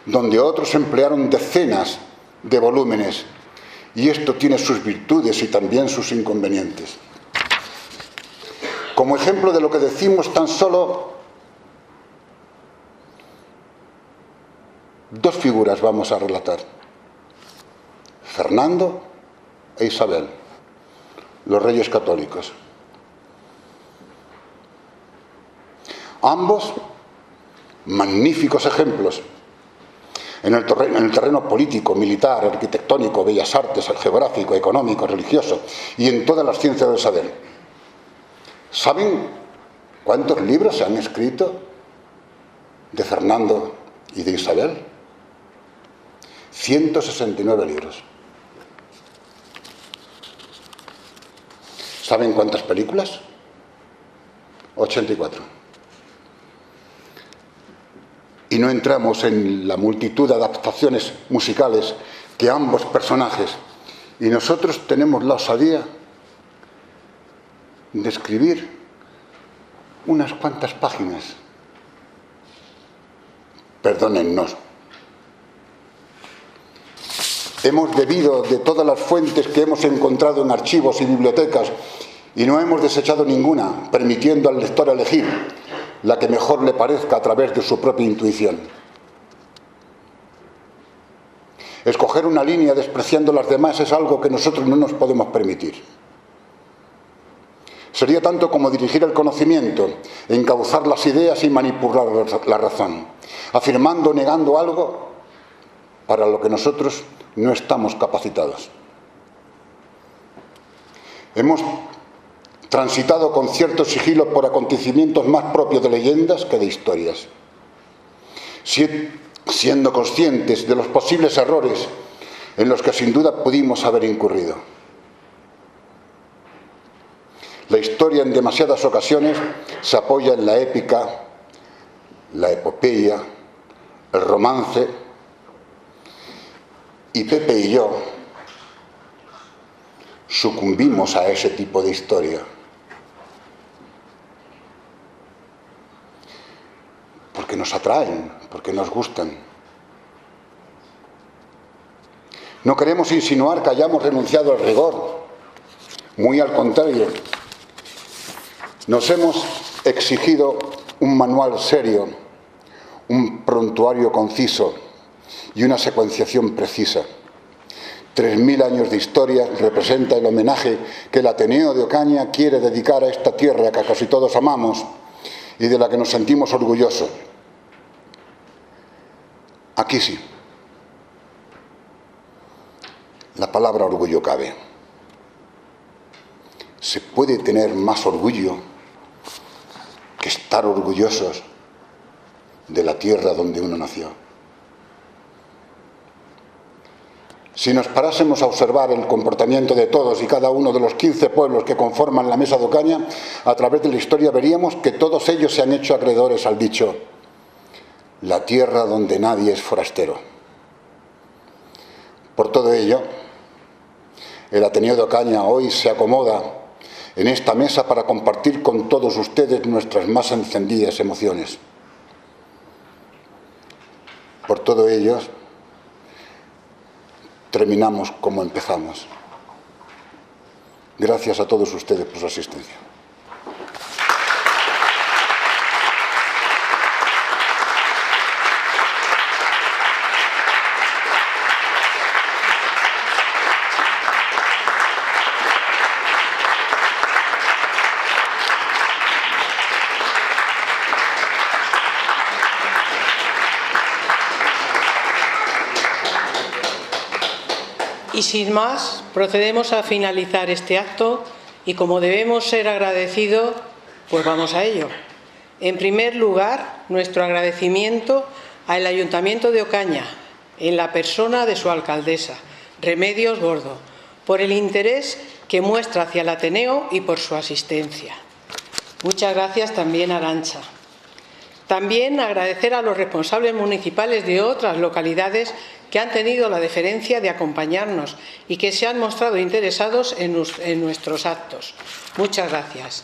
Speaker 12: donde otros emplearon decenas de volúmenes, y esto tiene sus virtudes y también sus inconvenientes. Como ejemplo de lo que decimos, tan solo dos figuras vamos a relatar: Fernando e Isabel, los reyes católicos. Ambos magníficos ejemplos en el terreno político, militar, arquitectónico, bellas artes, geográfico, económico, religioso y en todas las ciencias del saber. ¿Saben cuántos libros se han escrito de Fernando y de Isabel? 169 libros. ¿Saben cuántas películas? 84. Y no entramos en la multitud de adaptaciones musicales que ambos personajes, y nosotros tenemos la osadía de escribir unas cuantas páginas. Perdónennos. Hemos bebido de todas las fuentes que hemos encontrado en archivos y bibliotecas y no hemos desechado ninguna, permitiendo al lector elegir la que mejor le parezca a través de su propia intuición. Escoger una línea despreciando las demás es algo que nosotros no nos podemos permitir. Sería tanto como dirigir el conocimiento, encauzar las ideas y manipular la razón, afirmando o negando algo para lo que nosotros no estamos capacitados. Hemos transitado con cierto sigilo por acontecimientos más propios de leyendas que de historias, siendo conscientes de los posibles errores en los que sin duda pudimos haber incurrido. La historia en demasiadas ocasiones se apoya en la épica, la epopeya, el romance, y Pepe y yo sucumbimos a ese tipo de historia. Porque nos atraen, porque nos gustan. No queremos insinuar que hayamos renunciado al rigor, muy al contrario. Nos hemos exigido un manual serio, un prontuario conciso y una secuenciación precisa. 3000 años de historia representa el homenaje que el Ateneo de Ocaña quiere dedicar a esta tierra que casi todos amamos y de la que nos sentimos orgullosos. Aquí sí, la palabra orgullo cabe. Se puede tener más orgullo que estar orgullosos de la tierra donde uno nació. Si nos parásemos a observar el comportamiento de todos y cada uno de los 15 pueblos que conforman la Mesa de Ocaña, a través de la historia veríamos que todos ellos se han hecho acreedores al dicho: la tierra donde nadie es forastero. Por todo ello, el Ateneo de Ocaña hoy se acomoda en esta mesa para compartir con todos ustedes nuestras más encendidas emociones. Por todo ello, terminamos como empezamos. Gracias a todos ustedes por su asistencia.
Speaker 1: Y sin más, procedemos a finalizar este acto y como debemos ser agradecidos, pues vamos a ello. En primer lugar, nuestro agradecimiento al Ayuntamiento de Ocaña, en la persona de su alcaldesa, Remedios Gordo, por el interés que muestra hacia el Ateneo y por su asistencia. Muchas gracias también a Arantxa. También agradecer a los responsables municipales de otras localidades que han tenido la deferencia de acompañarnos y que se han mostrado interesados en nuestros actos. Muchas gracias.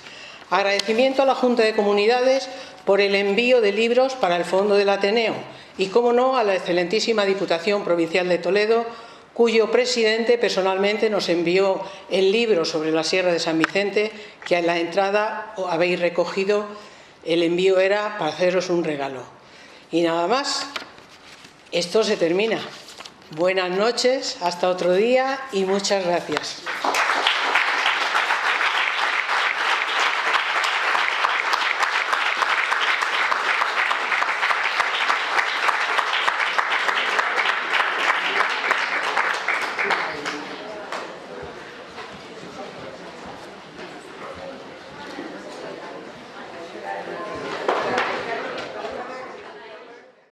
Speaker 1: Agradecimiento a la Junta de Comunidades por el envío de libros para el Fondo del Ateneo y, cómo no, a la excelentísima Diputación Provincial de Toledo, cuyo presidente personalmente nos envió el libro sobre la Sierra de San Vicente, que en la entrada habéis recogido. El envío era para haceros un regalo. Y nada más. Esto se termina. Buenas noches, hasta otro día y muchas gracias.